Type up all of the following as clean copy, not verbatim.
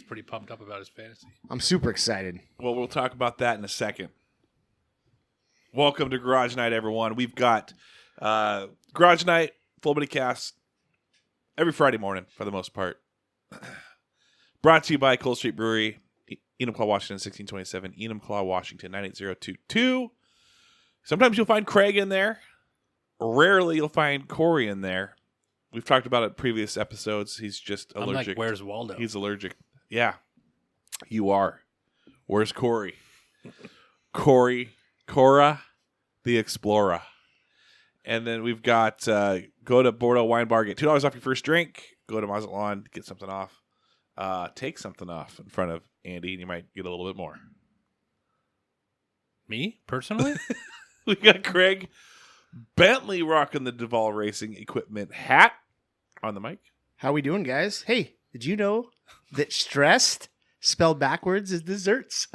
pretty pumped up about his fantasy. I'm super excited. Well, we'll talk about that in a second. Welcome to Garage Night, everyone. We've got Garage Night, Full Body Cast, every Friday morning for the most part. Brought to you by Cold Street Brewery, Enumclaw, Washington, 1627, Enumclaw, Washington, 98022. Sometimes you'll find Craig in there. Rarely you'll find Corey in there. We've talked about it in previous episodes. He's just allergic. I'm like, where's Waldo? He's allergic. Yeah, you are. Where's Corey? Cora, the Explorer. And then we've got go to Bordeaux Wine Bar, get $2 off your first drink. Go to Mazatlan, get something off. Take something off in front of Andy, and you might get a little bit more. Me, personally? We got Craig Bentley rocking the Duval Racing Equipment hat on the mic. How we doing, guys? Hey, did you know that stressed spelled backwards is desserts?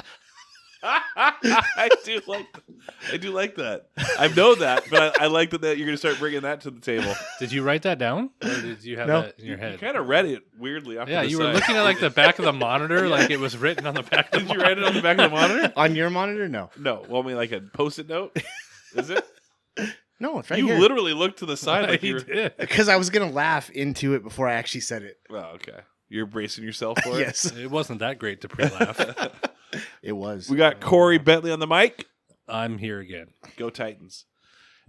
I do like that. I know that, but I like that you're going to start bringing that to the table. Did you write that down? Or did you have that in your head? You kind of read it weirdly. Yeah, you were looking at like the back of the monitor, like it was written on the back of the Did you write it on the back of the monitor? On your monitor? No. No. Well, I mean, like a Post-it note? Is it? No, it's right You here. literally looked to the side like you were... did. Because I was going to laugh into it before I actually said it. Oh, okay. You're bracing yourself for it? Yes. It wasn't that great to pre-laugh. It was. We got Corey Bentley on the mic. I'm here again. Go Titans.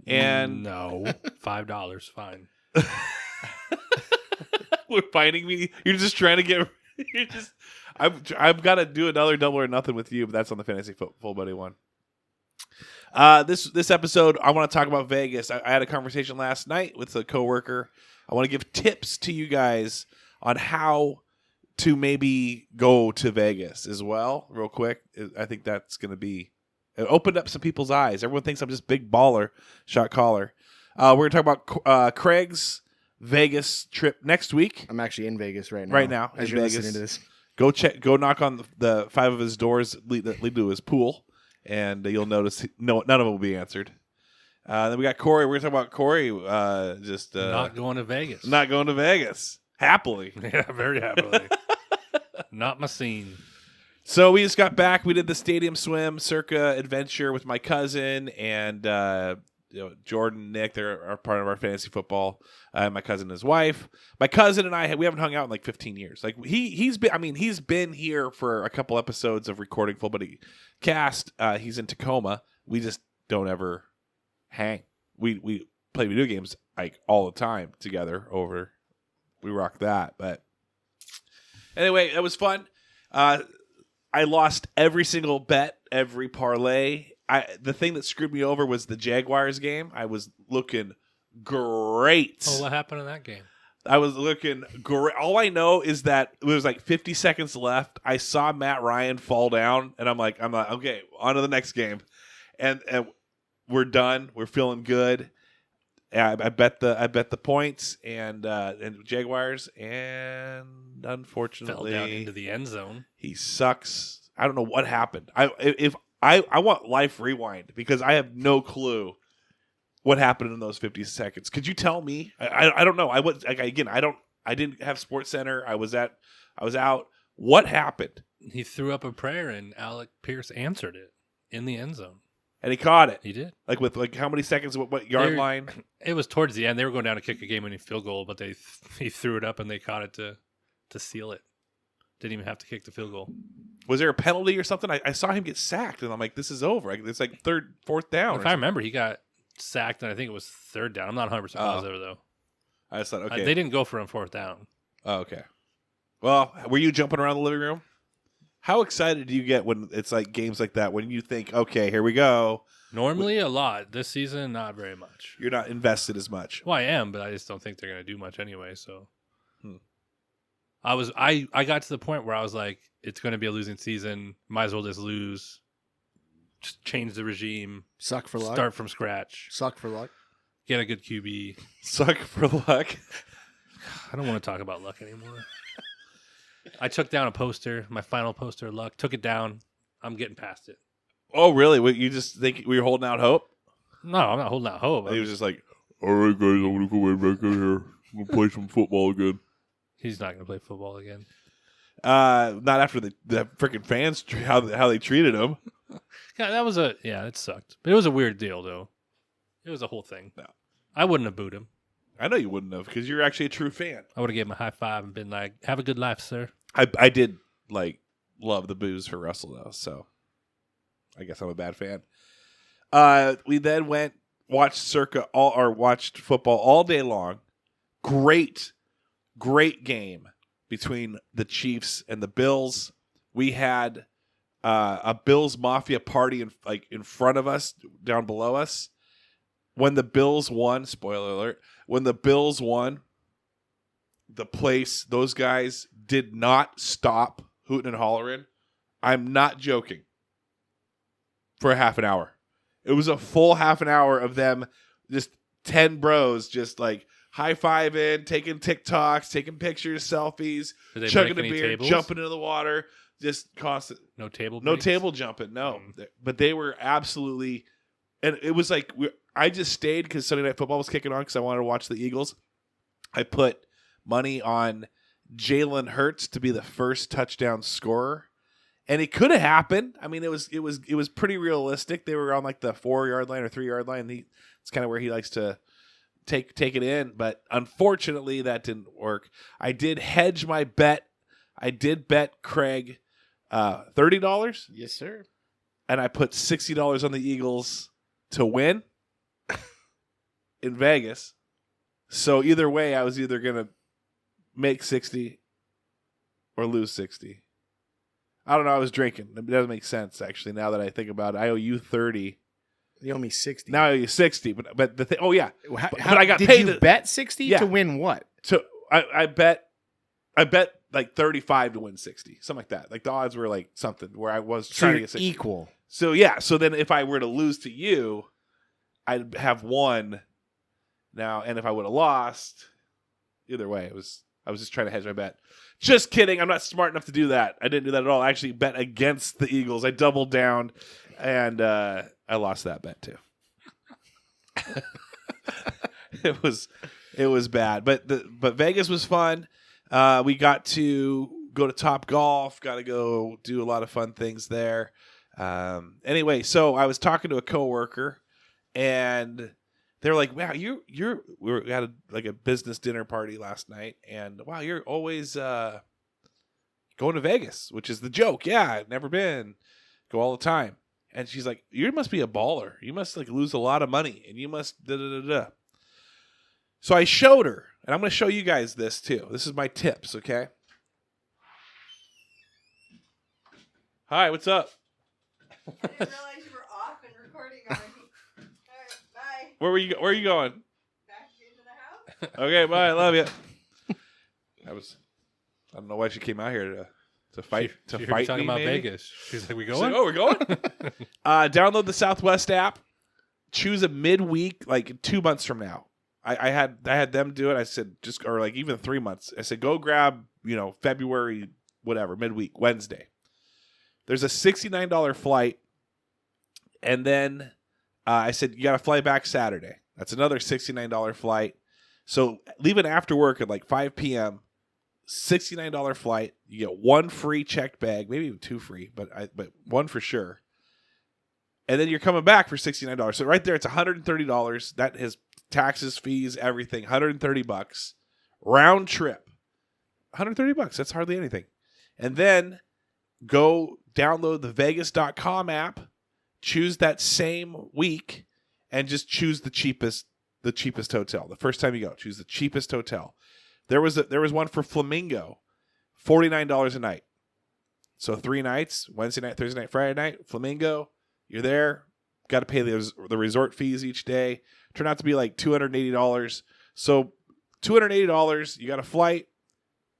And no, $5, fine. we're finding me. You're just trying to get... You're just... I've got to do another double or nothing with you, but that's on the Fantasy Full Buddy one. This episode, I want to talk about Vegas. I had a conversation last night with a coworker. I want to give tips to you guys on how to maybe go to Vegas as well, real quick. I think that's going to be... It opened up some people's eyes. Everyone thinks I'm just big baller, shot caller. We're going to talk about Craig's Vegas trip next week. I'm actually in Vegas right now. Right now, as in you're Vegas. listening to this. Go knock on the 5 of his doors that lead to his pool, and you'll notice none of them will be answered. Then we got Corey. We're going to talk about Corey Not going to Vegas. Not going to Vegas. Happily. Yeah, very happily. Not my scene. So we just got back. We did the stadium swim circa adventure with my cousin and Jordan and Nick. They're part of our fantasy football. My cousin and his wife. My cousin and I we haven't hung out in like 15 years. Like he's been here for a couple episodes of recording Full Buddy Cast. He's in Tacoma. We just don't ever hang. We play video games like all the time together over. We rock that. But anyway, it was fun. I lost every single bet, every parlay. The thing that screwed me over was the Jaguars game. I was looking great. Oh, what happened in that game? I was looking great. All I know is that it was like 50 seconds left. I saw Matt Ryan fall down, and I'm like, okay, on to the next game. And we're done. We're feeling good. I bet the points and Jaguars, and unfortunately Fell down into the end zone. He sucks. I don't know what happened. I want life rewind because I have no clue what happened in those 50 seconds. Could you tell me? I don't know. I didn't have Sports Center. I was out. What happened? He threw up a prayer and Alec Pierce answered it in the end zone. And he caught it. He did. Like with how many seconds? What yard line? It was towards the end. They were going down to kick a game-winning field goal, but he threw it up and they caught it to seal it. Didn't even have to kick the field goal. Was there a penalty or something? I saw him get sacked, and I'm like, this is over. It's like fourth down. If I remember, he got sacked, and I think it was third down. I'm not 100% positive, though. I just thought, okay. They didn't go for him fourth down. Oh, okay. Well, were you jumping around the living room? How excited do you get when it's like games like that, when you think, okay, here we go? Normally a lot. This season, not very much. You're not invested as much. Well, I am, but I just don't think they're going to do much anyway, so... I got to the point where I was like, it's going to be a losing season. Might as well just lose. Just change the regime. Suck for luck. Start from scratch. Suck for luck. Get a good QB. Suck for luck. I don't want to talk about luck anymore. I took down a poster, my final poster of luck. Took it down. I'm getting past it. Oh, really? What, you just think we were holding out hope? No, I'm not holding out hope. He was just like, all right, guys, I'm going to go way back in here. I'm going to play some football again. He's not going to play football again. Not after the freaking fans how they treated him. Yeah, it sucked. But it was a weird deal, though. It was a whole thing. No. I wouldn't have booed him. I know you wouldn't have because you're actually a true fan. I would have gave him a high five and been like, "Have a good life, sir." I did love the booze for Russell though, so I guess I'm a bad fan. We then watched football all day long. Great game between the Chiefs and the Bills. We had a Bills Mafia party in front of us, down below us. When the Bills won, spoiler alert, when the Bills won, those guys did not stop hooting and hollering. I'm not joking. For a half an hour. It was a full half an hour of them, just 10 bros, just high-fiving, taking TikToks, taking pictures, selfies, chugging a beer, tables? jumping into the water, just constant. No table No breaks? table jumping, no. But they were absolutely, and it was I just stayed because Sunday Night Football was kicking on because I wanted to watch the Eagles. I put money on Jalen Hurts to be the first touchdown scorer. And it could have happened. I mean, it was pretty realistic. They were on the 4-yard line or 3-yard line. It's kind of where he likes to take it in. But unfortunately, that didn't work. I did hedge my bet. I did bet Craig $30. Yes, sir. And I put $60 on the Eagles to win in Vegas. So either way, I was either going to make 60 or lose 60. I don't know. I was drinking. It doesn't make sense, actually, now that I think about it. I owe you 30. You owe me 60. Now I owe you 60. But the thing, oh, yeah. How, but I got did paid. you bet 60 Yeah. to win what? So I bet 35 to win 60. Something like that. The odds were something where I was So trying to you're get 60. equal. So, yeah. So then if I were to lose to you, I'd have won now. And if I would have lost, either way, I was just trying to hedge my bet. Just kidding. I'm not smart enough to do that. I didn't do that at all. I actually bet against the Eagles. I doubled down, and I lost that bet too. It was bad, but Vegas was fun. We got to go to Top Golf. Got to go do a lot of fun things there. Anyway, so I was talking to a coworker, and they're like, "Wow, we were at a business dinner party last night, and wow, you're always going to Vegas," which is the joke. Yeah, I've never been. Go all the time. And she's like, "You must be a baller. You must lose a lot of money, and you must da da da da." So I showed her, and I'm going to show you guys this too. This is my tips, okay? Hi, what's up? I didn't realize you were off and recording already. All right, bye. Where are you going? Back into the house. Okay, bye. I love you. I don't know why she came out here to fight She heard fight you talking me, about maybe? Vegas. She's like, "We She's going?" like, "Oh, we're going." Download the Southwest app. Choose a midweek, 2 months from now. I had them do it. I said even 3 months. I said go grab February whatever midweek Wednesday. There's a $69 flight, and then I said you got to fly back Saturday. That's another $69 flight. So leaving after work at 5 p.m. $69 flight. You get one free checked bag, maybe even two free, but one for sure. And then you're coming back for $69. So right there, it's $130. That has taxes, fees, everything. $130 round trip. $130. That's hardly anything. And then go download the Vegas.com app. Choose that same week, and just choose the cheapest hotel. The first time you go, choose the cheapest hotel. There was one for Flamingo, $49 a night. So 3 nights, Wednesday night, Thursday night, Friday night, Flamingo. You're there. Got to pay the resort fees each day. Turned out to be $280. So $280, you got a flight.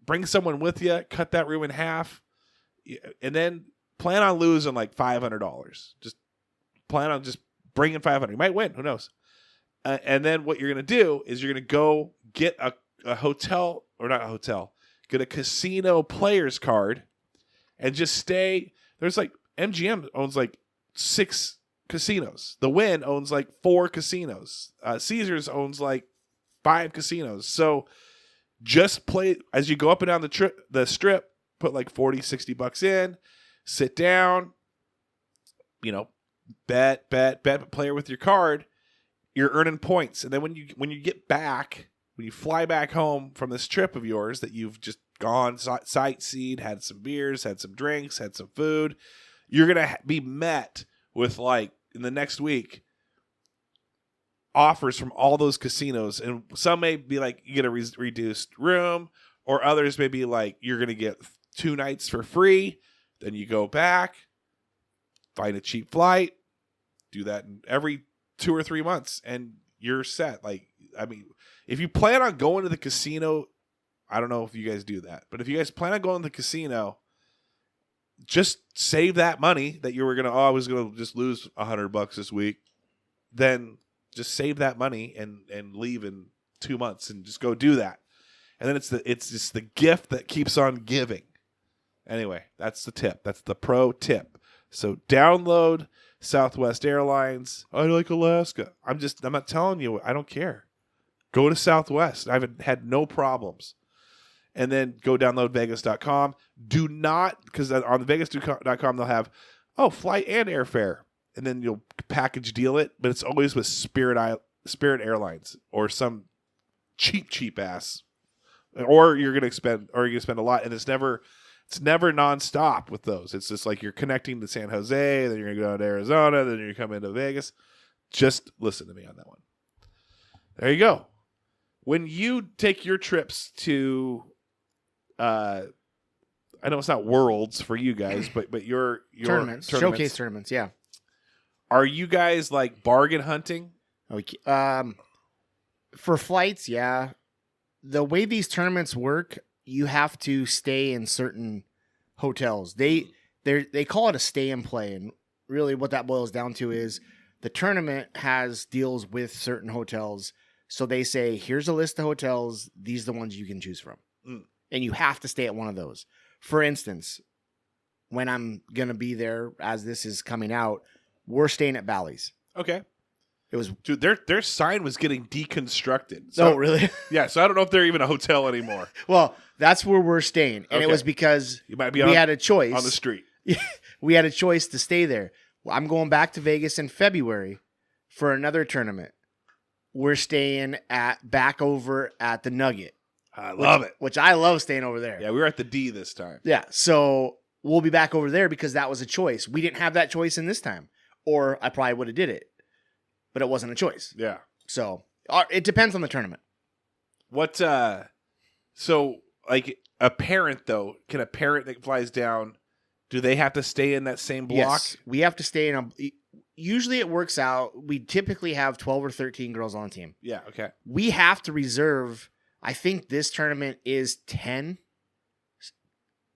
Bring someone with you. Cut that room in half. And then plan on losing $500. Just plan on just bringing $500. You might win. Who knows? And then what you're going to do is you're going to go get a hotel, or not a hotel, get a casino player's card and just stay. There's MGM owns 6 casinos. The Wynn owns 4 casinos. Caesars owns 5 casinos. So just play as you go up and down the strip. put like 40, 60 bucks in, sit down, bet, play with your card. You're earning points. And then when you get back, when you fly back home from this trip of yours that you've just gone, sightseed, had some beers, had some drinks, had some food, you're going to be met with, like, in the next week, offers from all those casinos. And some may be like, you get a reduced room, or others may be like, you're going to get 2 nights for free. Then you go back, find a cheap flight, do that every 2 or 3 months, and you're set. Like, I mean, if you plan on going to the casino, I don't know if you guys do that, but if you guys plan on going to the casino, just save that money that you were gonna. Oh, I was gonna just lose $100 this week. Then just save that money and leave in 2 months and just go do that. And then it's just the gift that keeps on giving. Anyway, that's the tip. That's the pro tip. So download Southwest Airlines. I like Alaska. I'm not telling you. I don't care. Go to Southwest. I've had no problems. And then go download Vegas.com. Do not, because on Vegas.com they'll have, flight and airfare. And then you'll package deal it, but it's always with Spirit Airlines or some cheap ass. Or you're gonna spend a lot, and it's never nonstop with those. It's just like you're connecting to San Jose, then you're gonna go to Arizona, then you're coming to Vegas. Just listen to me on that one. There you go. When you take your trips to, I know it's not worlds for you guys, but your Tournaments, showcase tournaments, yeah. Are you guys like bargain hunting? Okay. For flights, yeah. The way these tournaments work, you have to stay in certain hotels. They call it a stay and play, and really what that boils down to is the tournament has deals with certain hotels. So they say, here's a list of hotels. These are the ones you can choose from. And you have to stay at one of those. For instance, when I'm going to be there, as this is coming out, we're staying at Bally's. Okay. It was, dude, their sign was getting deconstructed. So, oh, really? Yeah, so I don't know if they're even a hotel anymore. Well, that's where we're staying. And it was because you might be we had a choice. On the street. We had a choice to stay there. Well, I'm going back to Vegas in February for another tournament. We're staying back over at the Nugget. I love it. Which I love staying over there. Yeah, we were at the D this time. Yeah, so we'll be back over there because that was a choice. We didn't have that choice in this time. Or I probably would have did it. But it wasn't a choice. Yeah. So it depends on the tournament. What, so like a parent though, can a parent that flies down, do they have to stay in that same block? Yes, we have to stay in usually it works out. We typically have 12 or 13 girls on the team. Yeah, okay. We have to reserve, I think this tournament is 10,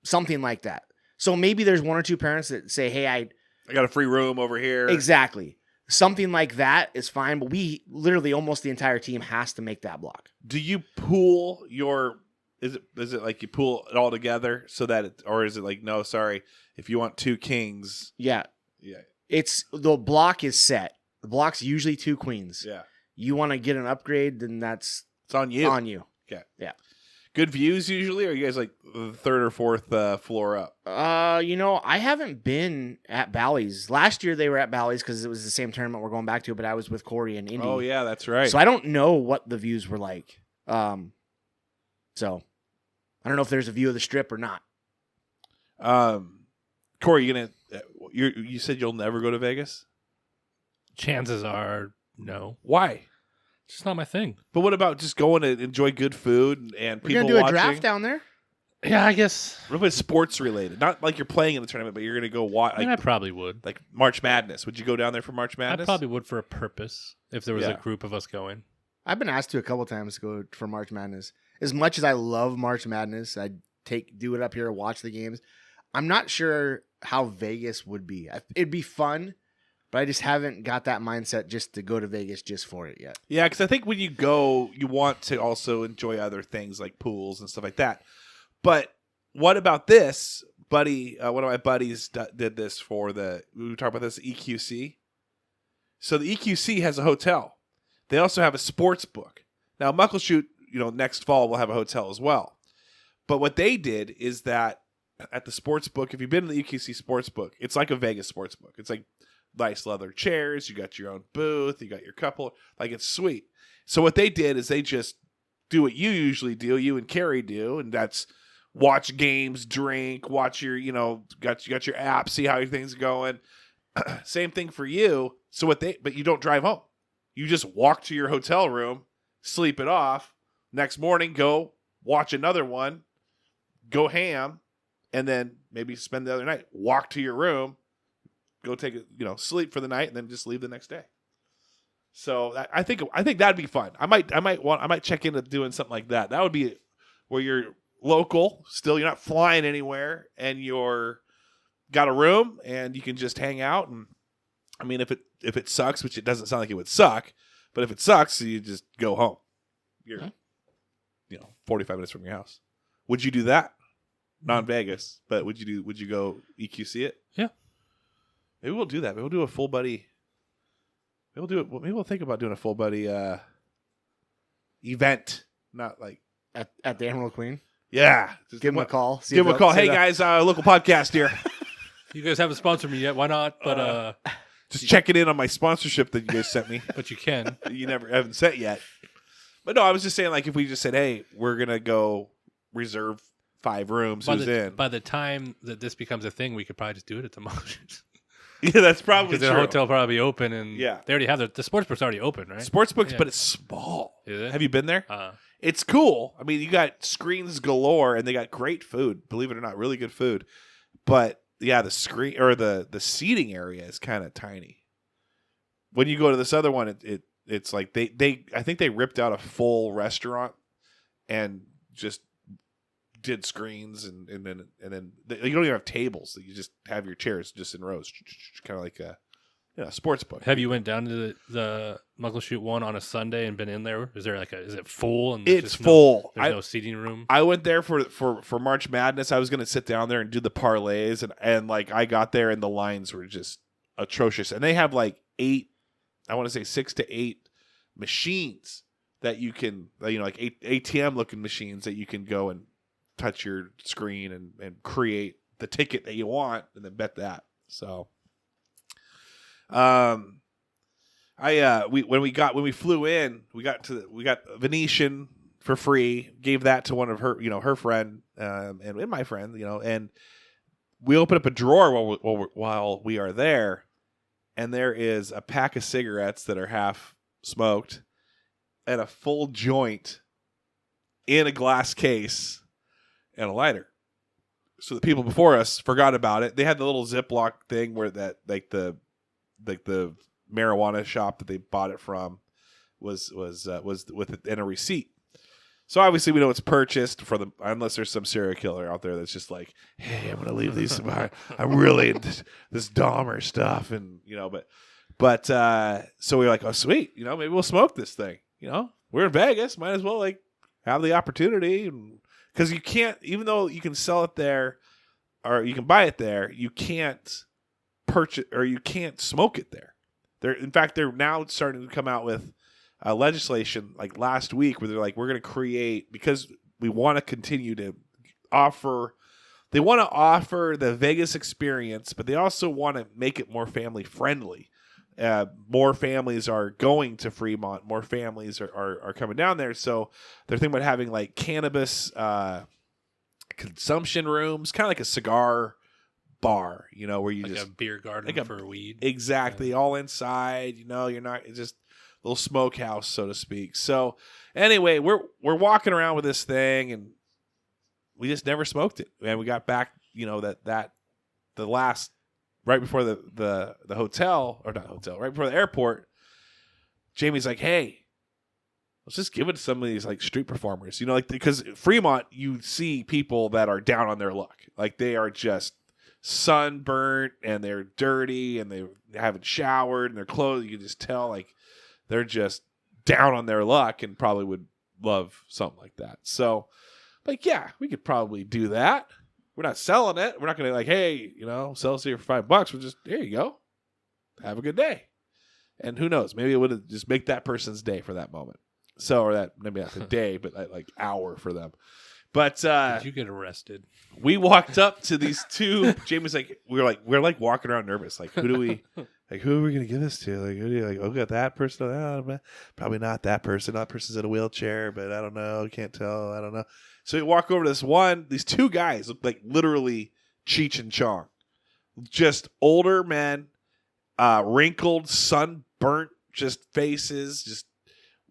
something like that. So maybe there's 1 or 2 parents that say, hey, I got a free room over here. Exactly. Something like that is fine, but we literally almost the entire team has to make that block. Do you pool your is it like you pool it all together so that or is it like no, sorry, if you want 2 kings? Yeah. Yeah. It's the block is set. The block's usually 2 queens. Yeah. You want to get an upgrade, then it's on you. On you. Okay. Yeah. Good views usually, or are you guys like the 3rd or 4th floor up? I haven't been at Bally's. Last year they were at Bally's because it was the same tournament we're going back to, but I was with Corey and Indy. Oh yeah, that's right. So I don't know what the views were like. So I don't know if there's a view of the strip or not. Corey, you said you'll never go to Vegas? Chances are no. Why? It's just not my thing. But what about just going to enjoy good food and we're people gonna do watching? a draft down there? Yeah, I guess. What about sports related? Not like you're playing in the tournament, but you're going to go watch. I probably would. Like March Madness. Would you go down there for March Madness? I probably would for a purpose if there was a group of us going. I've been asked to a couple times to go for March Madness. As much as I love March Madness, I'd do it up here, watch the games. I'm not sure how Vegas would be. It'd be fun, but I just haven't got that mindset just to go to Vegas just for it yet. Yeah, because I think when you go, you want to also enjoy other things like pools and stuff like that. But what about this? Buddy, one of my buddies did this we were talking about this, EQC. So the EQC has a hotel. They also have a sports book. Now, Muckleshoot, next fall will have a hotel as well. But what they did is that at the sports book, if you've been to the UQC sports book, it's like a Vegas sports book. It's like nice leather chairs. You got your own booth. You got your couple. Like, it's sweet. So what they did is they just do what you usually do, you and Carrie do, and that's watch games, drink, watch your, got your app, see how your things are going. Same thing for you. But you don't drive home. You just walk to your hotel room, sleep it off. Next morning, go watch another one, go ham, and then maybe spend the other night. Walk to your room, go take sleep for the night, and then just leave the next day. So I think that'd be fun. I might check into doing something like that. That would be where you're local, still you're not flying anywhere, and you're got a room and you can just hang out. And I mean, if it sucks, which it doesn't sound like it would suck, but if it sucks, you just go home. You're 45 minutes from your house. Would you do that? Non-Vegas, but would you go EQC it? Yeah. Maybe we'll do that. Maybe we'll do a full buddy. Maybe we'll do it. Maybe we'll think about doing a full buddy event. Not like at the Emerald Queen. Yeah. Just give them a call. Give them a call. Hey guys, local podcast here. You guys haven't sponsored me yet. Why not? But just checking in on my sponsorship that you guys sent me. But you can. You haven't sent yet. But no, I was just saying, like, if we just said, hey, we're gonna go reserve 5 rooms. By the time that this becomes a thing, we could probably just do it at the Motions. Yeah, that's probably true. Because the hotel will probably be open, and they already have the sportsbook's already open, right? Sportsbook's, but it's small. Is it? Have you been there? It's cool. I mean, you got screens galore, and they got great food. Believe it or not, really good food. But yeah, the screen or the seating area is kind of tiny. When you go to this other one, it's like they I think they ripped out a full restaurant and just did screens and then you don't even have tables. You just have your chairs just in rows, kind of like a sports book. Have you went down to the Muckleshoot one on a Sunday and been in there? Is there is it full? And it's full. There's no seating room. I went there for March Madness. I was going to sit down there and do the parlays, and like I got there and the lines were just atrocious. And they have like 6 to 8 machines that you can, like ATM looking machines that you can go and touch your screen and create the ticket that you want and then bet that. So, when we flew in, we got Venetian for free, gave that to one of her, her friend, and my friend, and we open up a drawer while we are there, and there is a pack of cigarettes that are half smoked and a full joint in a glass case and a lighter. So the people before us forgot about it. They had the little Ziploc thing where that the marijuana shop that they bought it from was with it and a receipt. So obviously we know it's purchased unless there's some serial killer out there that's just like, hey, I'm gonna leave these. I'm really into this Dahmer stuff, and but so we were like, oh sweet, maybe we'll smoke this thing. We're in Vegas, might as well like have the opportunity, because you can't, even though you can sell it there or you can buy it there, you can't purchase or you can't smoke it there. In fact, they're now starting to come out with legislation like last week where they're like, we're going to create, because we want to continue to offer, they want to offer the Vegas experience, but they also want to make it more family friendly. More families are going to Fremont. More families are coming down there. So they're thinking about having like cannabis consumption rooms, kind of like a cigar bar, where you like just a beer garden for weed. Exactly, all inside. You're not, it's just a little smokehouse, so to speak. So anyway, we're walking around with this thing, and we just never smoked it. And we got back, that the last. Right before the hotel, or not hotel, right before the airport, Jamie's like, hey, let's just give it to some of these like street performers. Because Fremont, you see people that are down on their luck. Like they are just sunburnt and they're dirty and they haven't showered and their clothes, you can just tell like they're just down on their luck and probably would love something like that. So, like, yeah, we could probably do that. We're not selling it. We're not going to like, hey, sell us here for $5. We're just, here you go. Have a good day. And who knows? Maybe it would just make that person's day for that moment. So, or that, maybe not the day, but like hour for them. But Did you get arrested? we walked up to these two. Jamie's like, we're like walking around nervous. Like, who are we gonna give this to? Like, who do you like? Oh, got that person. Probably not that person. That person's in a wheelchair, but I don't know. Can't tell. I don't know. So we walk over to these two guys look like literally Cheech and Chong, just older men, wrinkled, sunburnt, just faces, just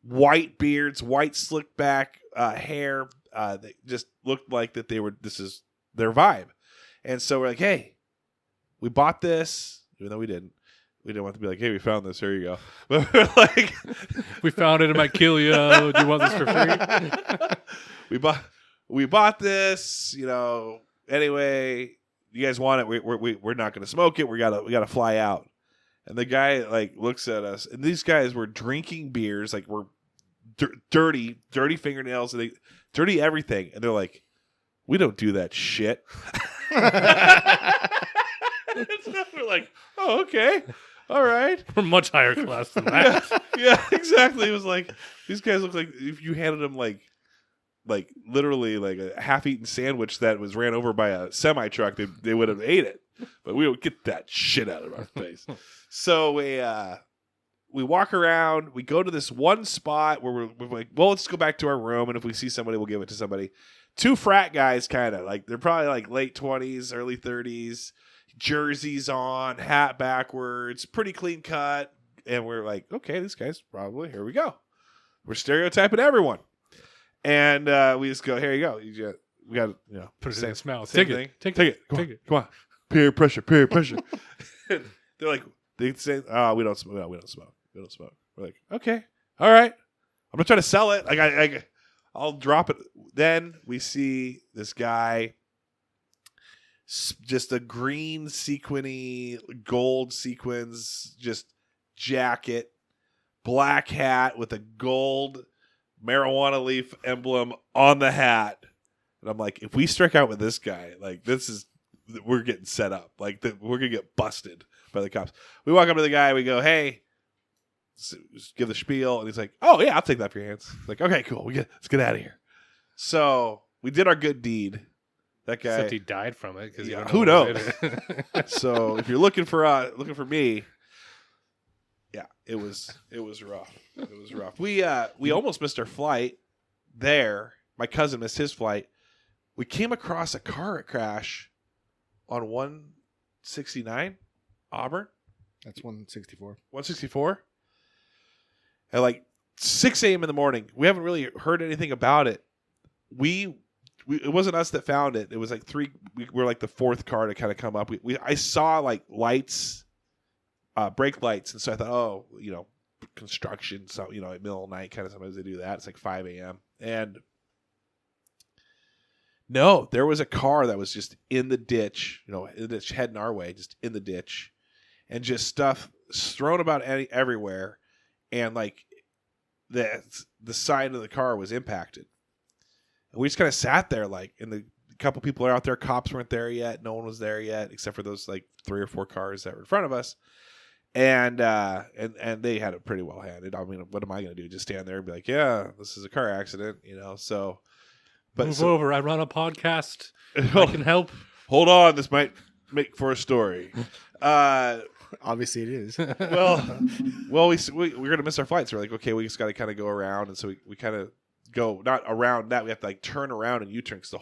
white beards, white slick back hair. They just looked like that this is their vibe. And so we're like, hey, we bought this, even though we didn't. We didn't want to be like, hey, we found this. Here you go. But we're like, We found it in my Killia. Do you want this for free? we bought this, anyway, you guys want it. We're not going to smoke it. We gotta fly out. And the guy like looks at us, and these guys were drinking beers, like we're dirty fingernails, and dirty everything. And they're like, we don't do that shit. So we're like, oh, okay. All right. We're much higher class than that. Yeah, exactly. It was like, these guys look like if you handed them like literally like a half-eaten sandwich that was ran over by a semi-truck, they would have ate it. But we don't get that shit out of our face. So we walk around. We go to this one spot where we're like, well, let's go back to our room, and if we see somebody, we'll give it to somebody. Two frat guys, kind of like they're probably like late 20s, early 30s, jerseys on, hat backwards, pretty clean cut, and we're like, okay, these guys probably, here we go. We're stereotyping everyone, and we just go, here you go. We got Put it in his mouth. same Take thing. it. Take it. Come on. Peer pressure. And they're like, they say, oh, we don't smoke. No, we don't smoke. We're like, okay, all right. I'm not trying to sell it. Like I'll drop it. Then we see this guy, just a green sequiny, gold sequins, just jacket, black hat with a gold marijuana leaf emblem on the hat. And I'm like, if we strike out with this guy, like we're getting set up. Like we're gonna get busted by the cops. We walk up to the guy. We go, hey, just give the spiel, and he's like, oh yeah, I'll take that for your hands. Like, okay, cool. Let's get out of here. So we did our good deed. That guy, Except he died from it because who knows? So if you're looking for me, yeah, it was rough. It was rough. We almost missed our flight there. My cousin missed his flight. We came across a car crash on 169 Auburn. That's 164. 164 at like 6 a.m. in the morning. We haven't really heard anything about it. It wasn't us that found it. It was like we were like the fourth car to kind of come up. I saw like lights, brake lights, and so I thought, oh, construction. So at middle of the night, kind of sometimes they do that. It's like 5 a.m. and no, there was a car that was just in the ditch. In the ditch heading our way, just in the ditch, and just stuff thrown about everywhere, and like the side of the car was impacted. And we just kind of sat there, like, and a couple people are out there. Cops weren't there yet. No one was there yet, except for those like 3 or 4 cars that were in front of us. And they had it pretty well handled. I mean, what am I going to do? Just stand there and be like, yeah, this is a car accident, So, but move over. I run a podcast. I can help. Hold on, this might make for a story. Obviously, it is. Well, we're gonna miss our flights. We're like, okay, we just got to kind of go around, and so we kind of go not around that. We have to like turn around and U-turn because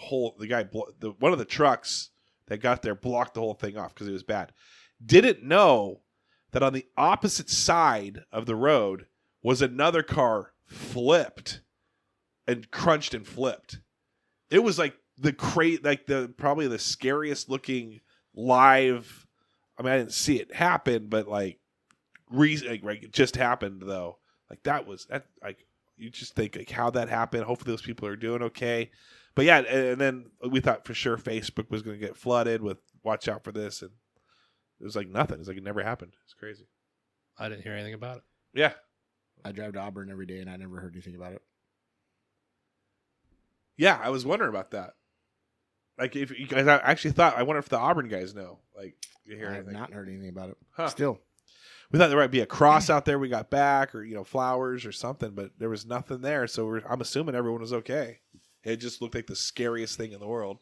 one of the trucks that got there blocked the whole thing off because it was bad. Didn't know that on the opposite side of the road was another car flipped and crunched and flipped. It was like probably the scariest looking live. I mean, I didn't see it happen, but like it just happened though. Like that like you just think like how that happened. Hopefully those people are doing okay. But yeah, and then we thought for sure Facebook was going to get flooded with watch out for this, and it was like nothing. It's like it never happened. It's crazy. I didn't hear anything about it. Yeah, I drive to Auburn every day, and I never heard anything about it. yeah. I was wondering about that. Like if you guys, I actually thought I wonder if the Auburn guys know. Like you hear I have anything? not heard anything about it. Huh. Still, We thought there might be a cross out there we got back, or flowers or something, but there was nothing there. So I'm assuming everyone was okay. It just looked like the scariest thing in the world.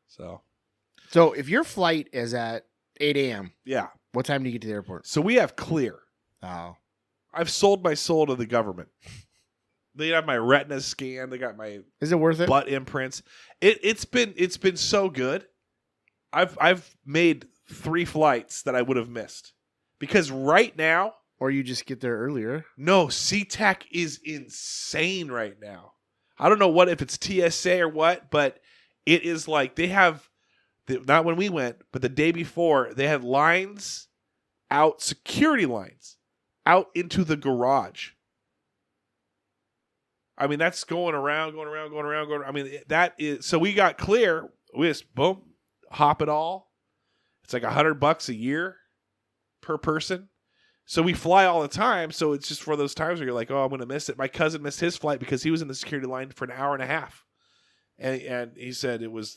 So if your flight is at 8 a.m., Yeah. what time do you get to the airport? So we have clear. Oh. I've sold my soul to the government. They have my retina scanned. They got my Is it worth it? butt imprints. It's been so good. I've made 3 flights that I would have missed because right now, Or you just get there earlier? no, SeaTac is insane right now. I don't know what if it's TSA or what, but it is like they have not when we went, but the day before they had lines out, security lines out into the garage. I mean, that's going around. I mean, that is so we got clear. We just boom, hop it all. It's like $100 a year per person. So we fly all the time. So it's just for those times where you're like, oh, I'm going to miss it. My cousin missed his flight because he was in the security line for an hour and a half. And he said it was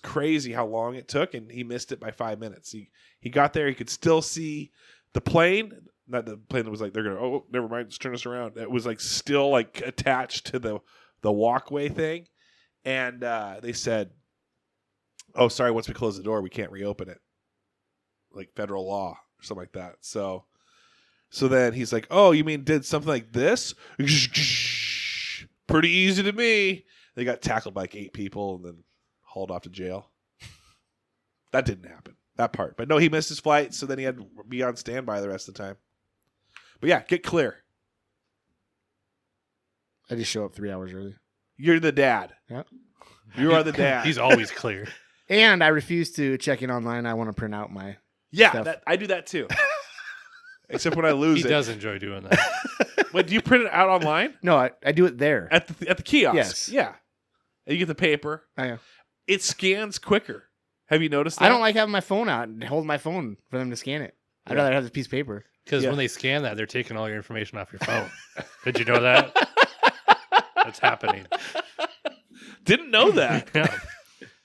crazy how long it took, and he missed it by 5 minutes. He got there, he could still see the plane. Not the plane that was like they're gonna never mind, just turn us around. It was like still like attached to the walkway thing, and they said, "Oh, sorry, once we close the door, we can't reopen it." Like federal law or something like that. So then he's like, "Oh, you mean did something like this?" Pretty easy to me. They got tackled by like 8 people and then hauled off to jail. That didn't happen. That part. But no, he missed his flight, so then he had to be on standby the rest of the time. But yeah, get clear. I just show up 3 hours early. You're the dad. Yeah. You are the dad. He's always clear. And I refuse to check in online. I want to print out my yeah, stuff. I do that too. Except when I lose He it. does enjoy doing that. Wait, do you print it out online? No, I do it there. At the kiosk? Yes. Yeah. And you get the paper. I know. It scans quicker. Have you noticed that? I don't like having my phone out and hold my phone for them to scan it. I'd rather have this piece of paper. Because Yeah. when they scan that, they're taking all your information off your phone. Did you know that? That's happening. Didn't know that. Yeah.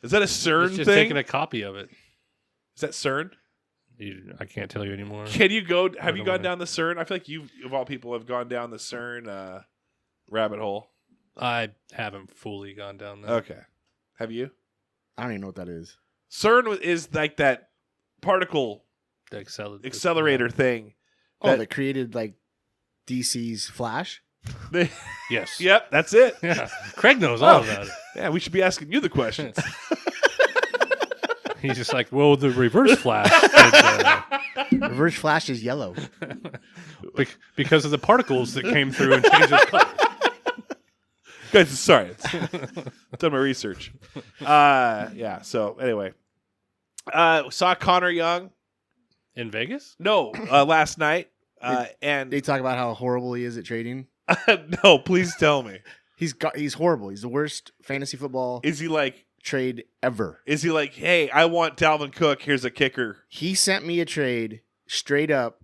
Is that a It's CERN just thing? taking a copy of it. Is that CERN? I can't tell you anymore. Can you go? Have you don't gone wanna- down the CERN? I feel like you, of all people, have gone down the CERN rabbit hole. I haven't fully gone down there. Okay. Have you? I don't even know what that is. CERN is like that particle The accelerator thing. Oh, That- they created like DC's Flash? Yes. Yep, that's it. Yeah. Craig knows all about it. Yeah, we should be asking you the questions. He's just like, well, the reverse flash. Reverse Flash is yellow. Because of the particles that came through and changed its color. Guys, it's science. Done my research. Yeah. So anyway, saw Connor Young. In Vegas? No, last night. And They talk about how horrible he is at trading. no, please tell me. He's horrible. He's the worst fantasy football Is he like? trade ever. Is he like? Hey, I want Dalvin Cook. Here's a kicker. He sent me a trade straight up,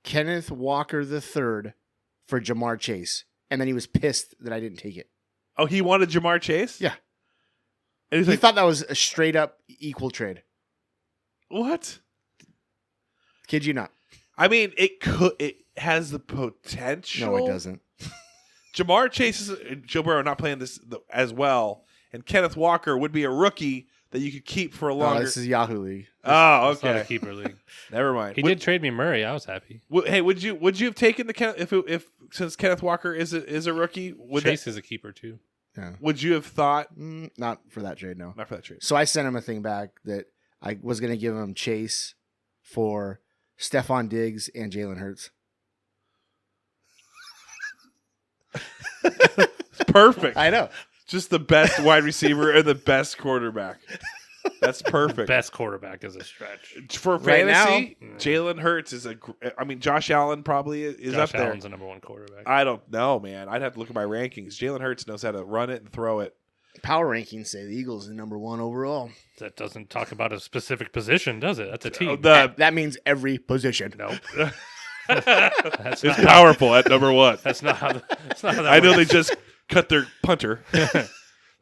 Kenneth Walker III for Jamar Chase, and then he was pissed that I didn't take it. Oh, he wanted Jamar Chase. Yeah. And he's He like, thought that was a straight up equal trade. what? Kid you not? I mean, it could. It has the potential. No, it doesn't. Jamar Chase is Joe Burrow not playing this as well, and Kenneth Walker would be a rookie that you could keep for a No, longer. this is Yahoo League. Oh, It's not a okay. keeper league. Never mind. He did trade me Murray. I was happy. Hey, would you have taken the Kenneth if since Kenneth Walker is a rookie? Chase is a keeper too. Yeah. Would you have thought Not for that trade, no. not for that trade? So I sent him a thing back that I was going to give him Chase for Stephon Diggs and Jalen Hurts. Perfect. I know. Just the best wide receiver and the best quarterback. That's perfect. Best quarterback is a stretch. For Right fantasy, now- Jalen Hurts is I mean, Josh Allen probably is up Josh there. Allen's the number one quarterback. I don't know, man. I'd have to look at my rankings. Jalen Hurts knows how to run it and throw it. Power rankings say the Eagles are number 1 overall. That doesn't talk about a specific position, does it? That's a team. That means every position. Nope. That's It's not, powerful at number 1. that's not how. That's not how that I know they works. just cut their punter.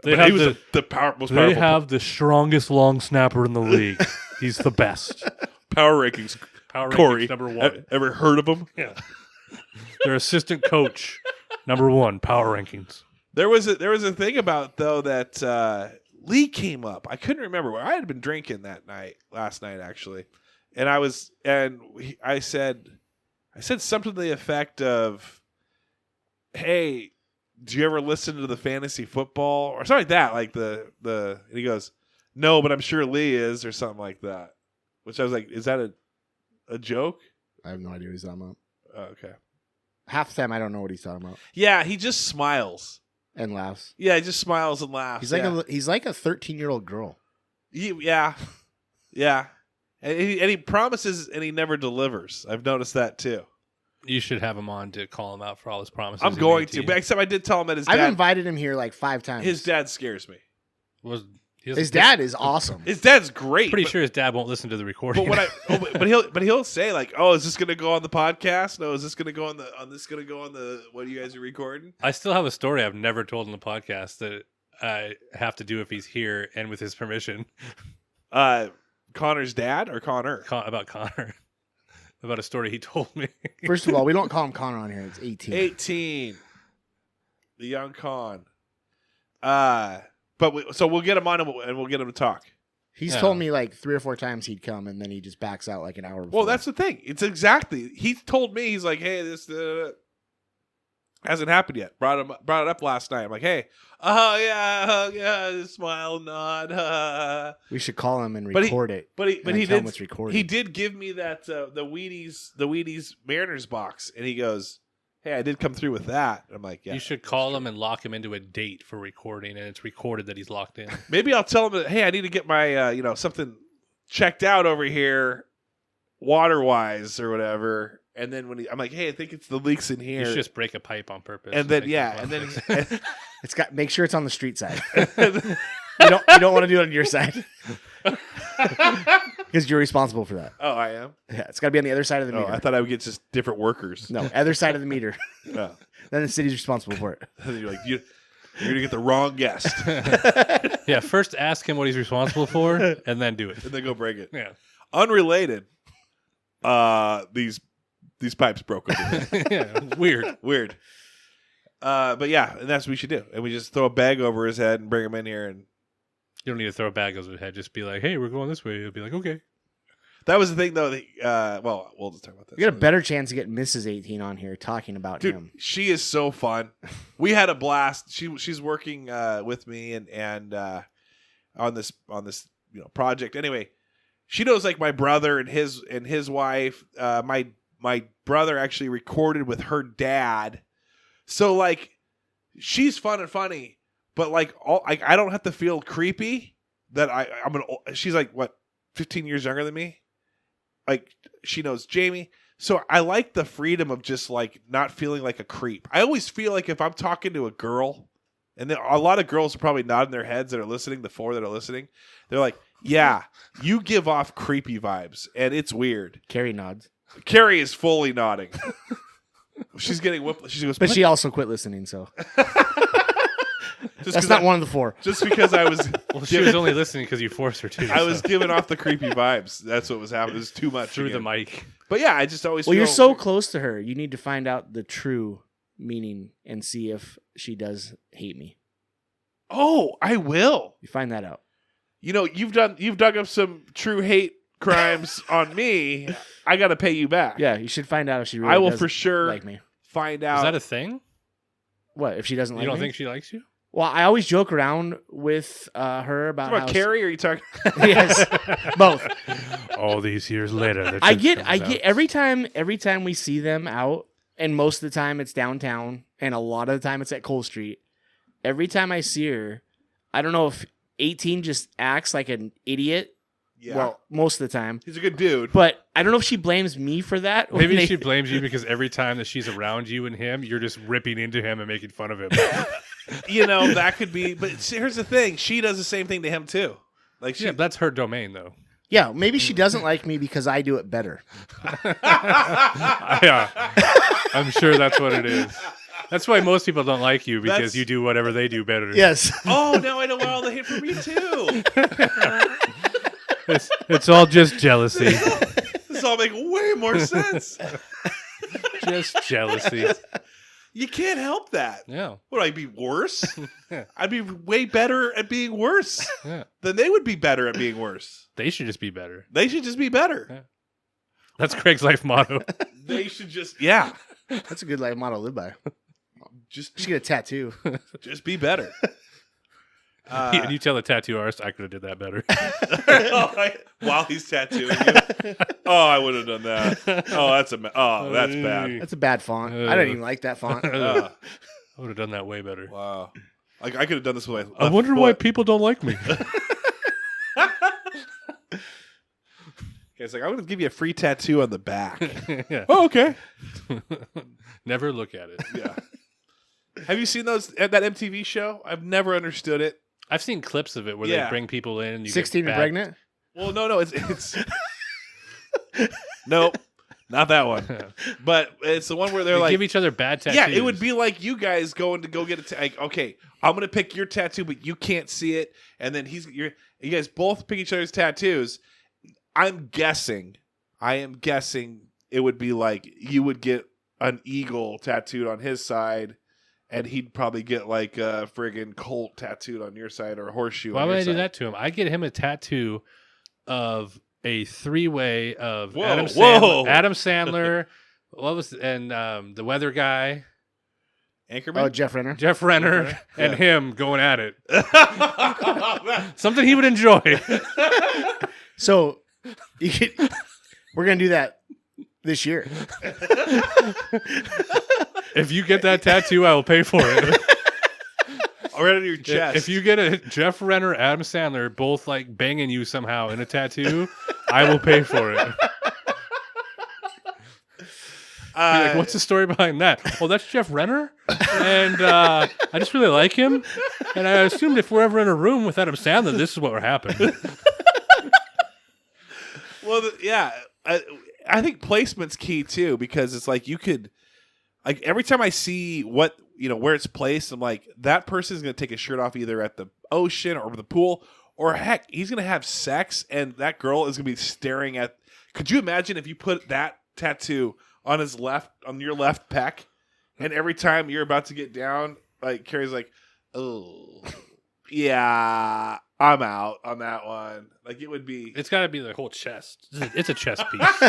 They But have he was the, the most they powerful. have the strongest long snapper in the league. He's the best. power rankings. Power Corey, rankings number one. ever heard of him? Yeah. Their assistant coach, number one, power rankings. There was a thing about though that Lee came up. I couldn't remember. I had been drinking last night actually, and I said something to the effect of, "Hey, do you ever listen to the fantasy football or something like that?" Like and he goes, "No, but I'm sure Lee is," or something like that. Which I was like, "Is that a joke?" I have no idea what he's talking about. Oh, okay. Half the time, I don't know what he's talking about. Yeah, he just smiles. And laughs. Yeah, he just smiles and laughs. He's like a 13-year-old girl. Yeah. And he promises and he never delivers. I've noticed that too. You should have him on to call him out for all his promises. I'm going to, but except I did tell him that his dad. I've invited him here like 5 times. His dad scares me. His dad is awesome. His dad's great. Pretty sure his dad won't listen to the recording. But he'll say like, "Oh, is this going to go on the podcast? No, is this going to go on the what you guys are recording?" I still have a story I've never told on the podcast that I have to do if he's here and with his permission. Connor's dad or Connor? About Connor. About a story he told me. First of all, we don't call him Connor on here. It's 18. 18. The young Con. So we'll get him on and we'll get him to talk. He's told me like 3 or 4 times he'd come, and then he just backs out like an hour before. Well, that's the thing. It's exactly. He told me, he's like, "Hey, this hasn't happened yet." Brought it up last night. I'm like, "Hey, yeah, smile, nod." We should call him and record it. But he tell him did. it's recorded. He did give me that the Wheaties Mariners box, and he goes, "Hey, I did come through with that." I'm like, "Yeah." You should call him and lock him into a date for recording, and it's recorded that he's locked in. Maybe I'll tell him that, "Hey, I need to get my something checked out over here, water wise or whatever." And then I'm like, "Hey, I think it's the leaks in here." You should just break a pipe on purpose. And then It's got. Make sure it's on the street side. You don't want to do it on your side because you're responsible for that. Oh, I am. Yeah, it's got to be on the other side of the Oh, meter. I thought I would get just different workers. No, other side of the meter. Oh. Then the city's responsible for it. You're like, you're gonna get the wrong guest, yeah, first ask him what he's responsible for, and then do it. and then go break it. Yeah. Unrelated. These pipes broke over here. Yeah, weird. But yeah, and that's what we should do. And we just throw a bag over his head and bring him in here. And You don't need to throw a bag over his head. Just be like, "Hey, we're going this way." He'll be like, "Okay." that was the thing, though. Well, we'll just talk about this. You got a better chance of getting Mrs. 18 on here talking about Dude, him. she is so fun. We had a blast. She's working with me and on this project. Anyway, she knows like my brother and his wife. My brother actually recorded with her dad, so like she's fun and funny, but like I don't have to feel creepy that she's like what 15 years younger than me. Like she knows Jamie. So I like the freedom of just like not feeling like a creep. I always feel like if I'm talking to a girl, and then a lot of girls are probably nodding their heads that are listening, the 4 that are listening, they're like, "Yeah, you give off creepy vibes," and it's weird. Carrie nods. Carrie is fully nodding. She's getting whipped. She goes, But "What?" she also quit listening, so Just that's not one of the 4. Just because I was, Well, she was only listening because you forced her to. I was giving off the creepy vibes. That's what was happening. It was too much through again. the mic. But yeah, I just always. Well, you're feel- so close to her. You need to find out the true meaning and see if she does hate me. Oh, I will. You find that out. You've dug up some true hate crimes on me. I got to pay you back. Yeah, you should find out if she really I will does for sure like me. find out. Is that a thing? What, if she doesn't like You don't me? think she likes you? Well, I always joke around with her about Talking about how Carrie? Or are you talking? Yes, both. All these years later, I get every time we see them out, and most of the time it's downtown, and a lot of the time it's at Cole Street. Every time I see her, I don't know if 18 just acts like an idiot. Yeah. Well, most of the time. He's a good dude. But I don't know if she blames me for that. when Maybe they- she blames you because every time that she's around you and him, you're just ripping into him and making fun of him. That could be. But here's the thing: she does the same thing to him too. Like she. Yeah, that's her domain, though. Yeah, maybe she doesn't like me because I do it better. Yeah, I'm sure that's what it is. That's why most people don't like you because That's- you do whatever they do better. Yes. Oh, now I know why all the hate for me too. It's all just jealousy. This all make way more sense. Just jealousy. You can't help that. Yeah. Would I be worse? Yeah. I'd be way better at being worse Yeah. than they would be better at being worse. They should just be better. They should just be better. Yeah. That's Craig's life motto. They should just, yeah, That's a good life motto to live by. just You should get a tattoo. just be better. And you tell the tattoo artist, I could have did that better. While he's tattooing you. Oh, I would have done that. Oh, that's bad. That's a bad font. I don't even like that font. Uh, I would have done that way better. wow. Like I could have done this with my I left wonder why foot. people don't like me. It's like, I'm going to give you a free tattoo on the back. Yeah. Oh, okay. Never look at it. Yeah. Have you seen that MTV show? I've never understood it. I've seen clips of it where Yeah. they bring people in and you 16 get and bad- pregnant? Well, no, it's nope, not that one. But it's the one where they're They like, give each other bad tattoos. yeah, it would be like you guys going to go get like, okay, I'm gonna pick your tattoo, but you can't see it, and then you guys both pick each other's tattoos. I am guessing it would be like you would get an eagle tattooed on his side, and he'd probably get like a friggin' Colt tattooed on your side or a horseshoe. Why on would your I do side. that to him? I get him a tattoo of a 3-way of Whoa, Adam whoa. Sandler, the weather guy, Anchorman? Oh, Jeff Renner. Jeff Renner, and Yeah. him going at it. Something he would enjoy. So we're going to do that this year. If you get that tattoo, I will pay for it. Right on your chest. If you get a Jeff Renner, Adam Sandler, both like banging you somehow in a tattoo, I will pay for it. Be like, what's the story behind that? Well, that's Jeff Renner, and I just really like him, and I assumed if we're ever in a room with Adam Sandler, this is what would happen. Well, yeah, I think placement's key too, because it's like you could, like every time I see what where it's placed, I'm like, that person's gonna take his shirt off either at the ocean or the pool, or heck, he's gonna have sex, and that girl is gonna be staring at. Could you imagine if you put that tattoo on your left pec, and every time you're about to get down, like Carrie's like, oh, yeah, I'm out on that one. Like it would be. It's got to be the whole chest. It's a chest piece.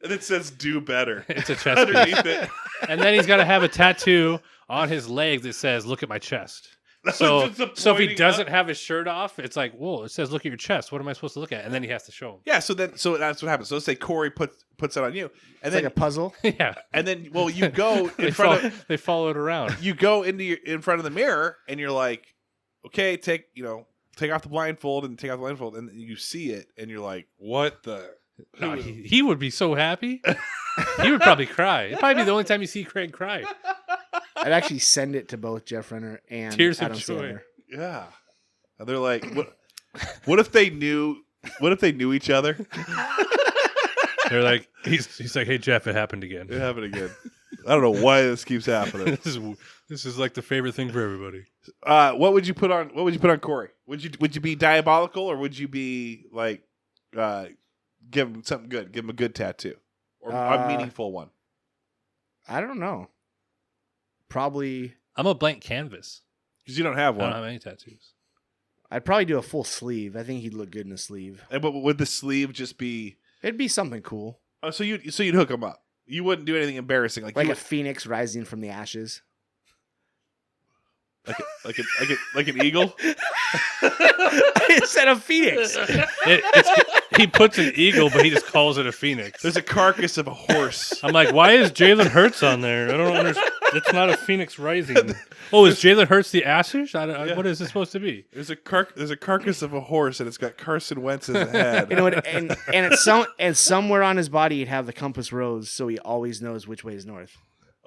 And it says "do better" It's a chest piece. underneath it. And then he's got to have a tattoo on his leg that says, look at my chest. So Just a if he pointing doesn't up. have his shirt off, it's like, whoa, it says, look at your chest. What am I supposed to look at? And then he has to show him. Yeah, so that's what happens. So let's say Corey puts it on you, and It's like a puzzle. Yeah. you go They, in front of they follow it around. you go in front of the mirror, and you're like, okay, take off the blindfold, and then you see it, and you're like, what the? No, he would be so happy. He would probably cry. It'd probably be the only time you see Craig cry. I'd actually send it to both Jeff Renner and Tears of Adam joy. Sandler. Yeah, and they're like, what if they knew? What if they knew each other? They're like, he's like, hey Jeff, it happened again. It happened again. I don't know why this keeps happening. This is like the favorite thing for everybody. What would you put on? What would you put on Corey? Would you be diabolical, or would you be like, give him something good, give him a good tattoo, or a meaningful one? I don't know. Probably, I'm a blank canvas. Because you don't have I don't one. have any tattoos. I'd probably do a full sleeve. I think he'd look good in a sleeve. And but would the sleeve just be? It'd be something cool. Oh, so you'd hook him up. You wouldn't do anything embarrassing, like Like you a phoenix rising from the ashes. like an eagle. I said a phoenix. He puts an eagle, but he just calls it a phoenix. There's a carcass of a horse. I'm like, why is Jalen Hurts on there? I don't understand. It's not a phoenix rising. Oh, is Jalen Hurts the Ashes? What is it supposed to be? There's a carcass of a horse, and it's got Carson Wentz as a head. You know, and it's somewhere on his body he'd have the compass rose, so he always knows which way is north.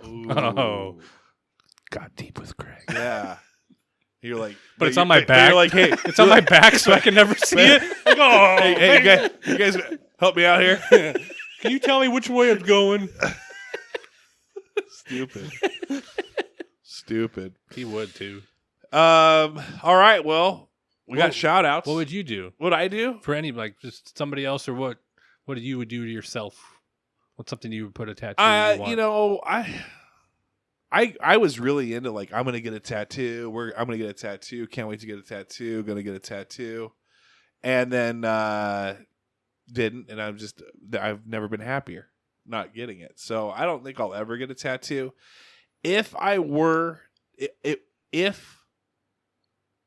Ooh. Oh. Got deep with Craig. Yeah. You're like, But it's on my but back. You're like, hey, It's on my back, so I can never see it. Like, oh, hey, you guys, help me out here. can you tell me which way it's going? Stupid. He would too. All right. Well, we got shout outs. What would you do What I do? for any just somebody else, or what you would do to yourself? What's something you would put a tattoo? you want? I was really into like I'm gonna get a tattoo. I'm gonna get a tattoo. Can't wait to get a tattoo. Gonna get a tattoo, and then didn't. And I've never been happier not getting it. So I don't think I'll ever get a tattoo. If I were, if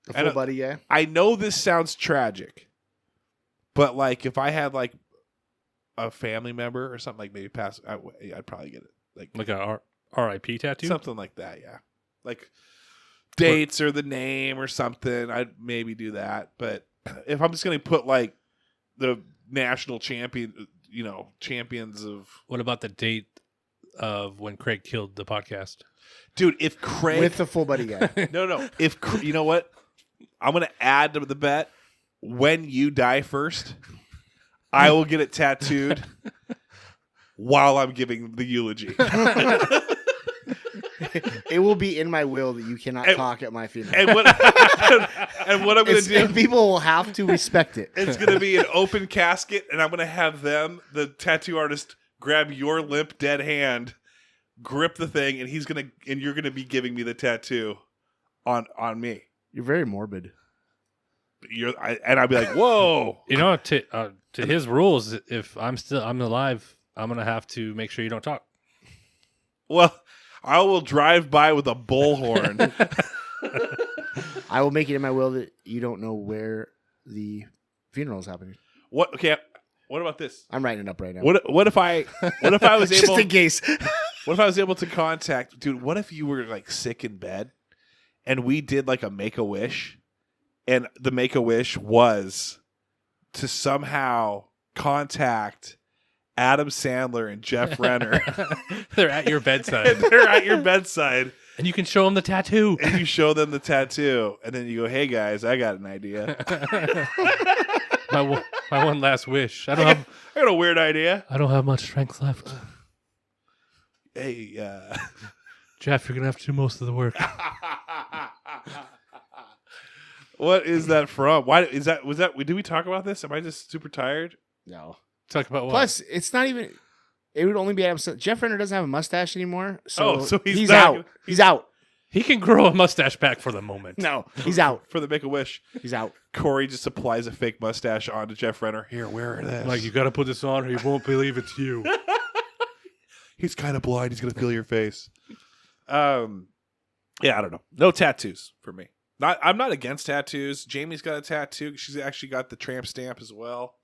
A full body, yeah. I know this sounds tragic, but like if I had like a family member or something like maybe pass, I'd probably get it Like a RIP tattoo? something like that. Yeah, like dates or the name or something. I'd maybe do that. But if I'm just gonna put like the national champion, champions of. What about the date of when Craig killed the podcast? Dude, if Craig With the full body guy. no, if you know what, I'm gonna add to the bet. When you die first, I will get it tattooed while I'm giving the eulogy. It will be in my will that you cannot talk at my funeral. And what I'm gonna do? And people will have to respect it. It's gonna be an open casket, and I'm gonna have the tattoo artist, grab your limp dead hand, grip the thing, and you're gonna be giving me the tattoo on me. You're very morbid. And I'll be like, whoa. To his rules, if I'm alive, I'm gonna have to make sure you don't talk. Well, I will drive by with a bullhorn. I will make it in my will that you don't know where the funeral is happening. What? Okay. What about this? I'm writing it up right now. What if I was able? Just in case. What if I was able to contact, dude? What if you were like sick in bed, and we did like a Make-A-Wish, and the Make-A-Wish was to somehow contact Adam Sandler and Jeff Renner. They're at your bedside. And they're at your bedside. And you can show them the tattoo. And you show them the tattoo. And then you go, hey, guys, I got an idea. my one last wish. I got a weird idea. I don't have much strength left. Hey, Jeff, you're going to have to do most of the work. What is that from? Why is that? Did we talk about this? Am I just super tired? No. Talk about what? Plus, it's not even. It would only be Adam. Jeff Renner doesn't have a mustache anymore, so, so he's out. He's out. He can grow a mustache back for the moment. No, he's out. For the Make-A-Wish. He's out. Corey just applies a fake mustache onto Jeff Renner. Here, wear this. Like, you got to put this on or you won't believe it's you. He's kind of blind. He's going to feel your face. Yeah, I don't know. No tattoos for me. I'm not against tattoos. Jamie's got a tattoo. She's actually got the tramp stamp as well.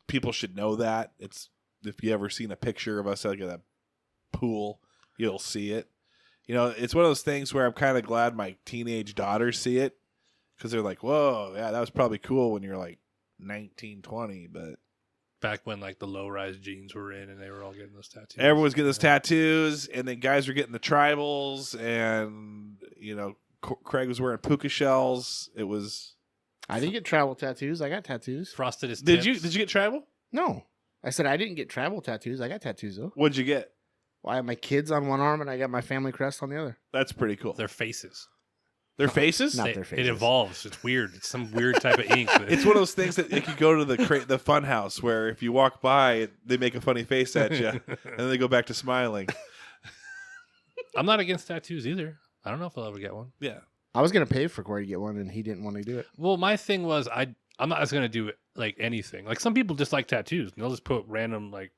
People should know that. It's if you ever seen a picture of us like at a pool, you'll see it. It's one of those things where I'm kind of glad my teenage daughters see it because they're like, "Whoa, yeah, that was probably cool when you're like 19, 20." But back when like the low-rise jeans were in and they were all getting those tattoos. Everyone's getting those tattoos, and then guys were getting the tribals, and Craig was wearing puka shells. It was. I didn't get travel tattoos. I got tattoos. Frosted his Did tips. you get tribal? No, I said I didn't get travel tattoos. I got tattoos though. What'd you get? Well, I have my kids on one arm and I got my family crest on the other. That's pretty cool. Their faces. Their faces? Not their faces. It evolves. It's weird. It's some weird type of ink. It's one of those things that like, you go to the fun house where if you walk by, they make a funny face at you, and then they go back to smiling. I'm not against tattoos either. I don't know if I'll ever get one. Yeah. I was gonna pay for Corey to get one, and he didn't want to do it. Well, my thing was I'm not just gonna do it like anything. Like some people just like tattoos, and they'll just put random like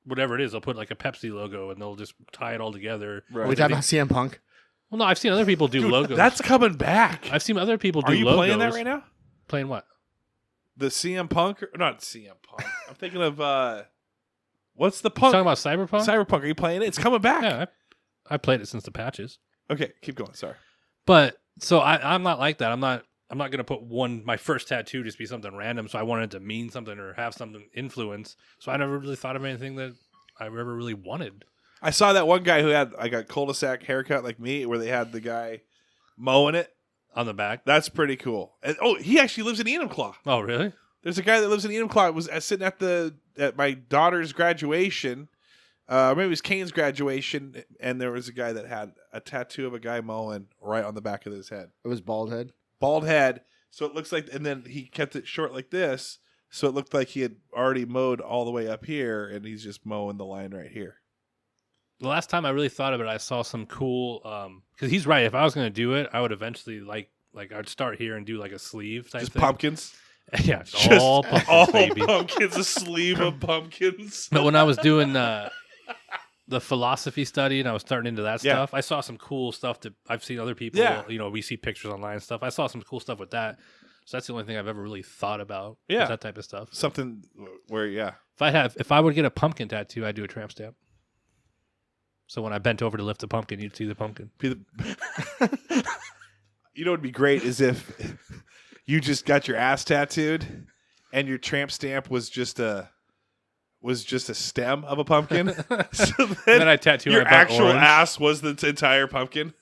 whatever it is. They'll put like a Pepsi logo, and they'll just tie it all together. Right. We talking about CM Punk? Well, no, I've seen other people do Dude, logos. that's coming back. I've seen other people do Are you logos. playing that right now? Playing what? The CM Punk? Not CM Punk. I'm thinking of what's the You punk? talking about Cyberpunk? Cyberpunk. Are you playing it? It's coming back. Yeah, I played it since the patches. Okay, keep going. Sorry. But so I'm not like that. I'm not gonna put my first tattoo just be something random. So I wanted it to mean something or have something influence. So I never really thought of anything that I ever really wanted. I saw that one guy who had like a cul-de-sac haircut like me, where they had the guy mowing it On the back. That's pretty cool. And, he actually lives in Enumclaw. Oh, really? There's a guy that lives in Enumclaw. Was sitting at my daughter's graduation. Maybe it was Kane's graduation, and there was a guy that had a tattoo of a guy mowing right on the back of his head. It was bald head. Bald head. So it looks like, and then he kept it short like this. So it looked like he had already mowed all the way up here, and he's just mowing the line right here. the last time I really thought of it, I saw some cool. Because he's right. If I was going to do it, I would eventually like I'd start here and do like a sleeve type Just thing. pumpkins. Yeah, Just all pumpkins, all baby. pumpkins. A sleeve of pumpkins. But when I was doing the philosophy study and I was starting into that Yeah. stuff, I saw some cool stuff that I've seen other people. Yeah. You know, we see pictures online and stuff. I saw some cool stuff with that. So that's the only thing I've ever really thought about. Yeah. is that type of stuff. Something where If I would get a pumpkin tattoo, I'd do a tramp stamp. So when I bent over to lift the pumpkin, you'd see the pumpkin. You know what would be great is if you just got your ass tattooed and your tramp stamp was just a stem of a pumpkin. So Then I tattoo your my butt actual orange. ass was the entire pumpkin.